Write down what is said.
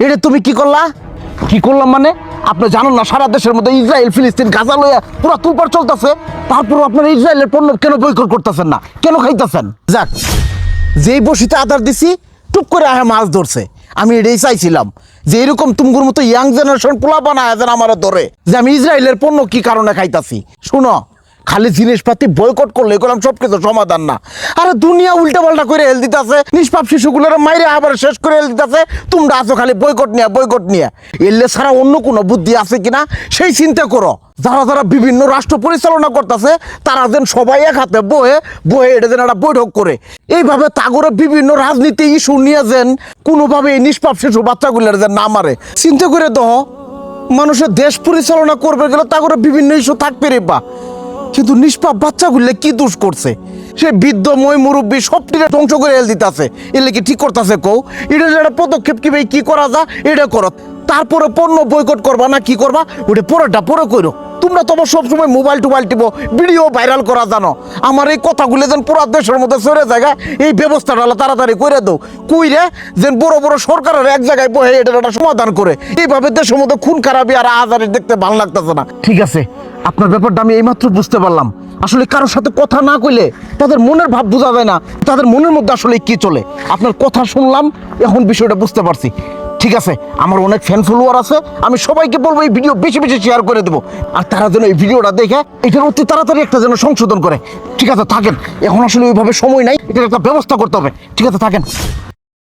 এটা তুমি কি করলা? কি করলাম মানে? আপনি জানেন না সারা দেশের মধ্যে ইসরায়েল ফিলিস্তিন গাজা লইয়া পুরা তুলপাড় চলতেছে, তারপর আপনারা ইসরায়েলের পণ্য কেন বয়কট করতেছেন না, কেন খাইতেছেন? যাক, যেই বসিতে আদার দিছি টুক করে আহে মাছ ধরছে। আমি এটাই চাইছিলাম যে এরকম তুমগুর মতো ইয়াং জেনারেশন পোলা বানায় যেন আমার ধরে যে আমি ইসরায়েলের পণ্য কি কারণে খাইতাছি। শুনো, খালি জিনিসপাতি বয়কট করলে এগুলো সব কিছু সমাধান না। আরে দুনিয়া উল্টা পাল্টা করে হেল দিতেছে, নিষ্পাপ শিশুগুলোর মাইরে আবার শেষ করে হেল দিতেছে। তোমরা আছো খালি বয়কট নিয়ে এলে ছাড়া অন্য কোনো বুদ্ধি আছে কিনা সেই চিন্তা করো। যারা যারা বিভিন্ন রাষ্ট্র পরিচালনা করতেছে তারা যেন সবাই এক হাতে বহে এটা যেন একটা বৈঠক করে এইভাবে তাগরে বিভিন্ন রাজনীতি ইস্যু নিয়ে যেন কোনোভাবে এই নিষ্পাপ শিশু বাচ্চাগুলোর যেন না মারে। চিন্তা করে তো মানুষের দেশ পরিচালনা করবে গেলে তাগরে বিভিন্ন ইস্যু থাকবে রে বা, কিন্তু নিষ্পাপ বাচ্চাগুলো কি দোষ করছে? সে বৃদ্ধ মই মুরব্বী সবটিকে ধ্বংস করে হেল দিতেছে। এলে কি ঠিক করতেছে কও? এটা একটা পদক্ষেপ কি ভাই কি করা যায় এটা করো, তারপরে পণ্য বয়কট করবা না কি করবা ওটা পরেটা পরে করো। তোমরা তো আবার সবসময় মোবাইল টোবাইল টিপো, ভিডিও ভাইরাল করা জানো। আমার এই কথাগুলো যেন পুরো দেশের মধ্যে সরে জায়গা এই ব্যবস্থাটা তাড়াতাড়ি করে দাও। কইরে যেন বড় বড় সরকারের এক জায়গায় বহে এটার একটা সমাধান করে। এইভাবে দেশের মধ্যে খুন খারাপি আর আজারি দেখতে ভালো লাগতেছে না। ঠিক আছে, আপনার ব্যাপারটা আমি এইমাত্র বুঝতে পারলাম। আসলে কারোর সাথে কথা না কইলে তাদের মনের ভাব বোঝা যায় না, তাদের মনের মধ্যে আসলে কি চলে। আপনার কথা শুনলাম, এখন বিষয়টা বুঝতে পারছি। ঠিক আছে, আমার অনেক ফ্যান ফলোয়ার আছে, আমি সবাইকে বলবো এই ভিডিও বেশি বেশি শেয়ার করে দেবো, আর তারা যেন এই ভিডিওটা দেখে এটার অতি তাড়াতাড়ি একটা যেন সংশোধন করে। ঠিক আছে থাকেন, এখন আসলে ওইভাবে সময় নাই, এটার একটা ব্যবস্থা করতে হবে। ঠিক আছে থাকেন।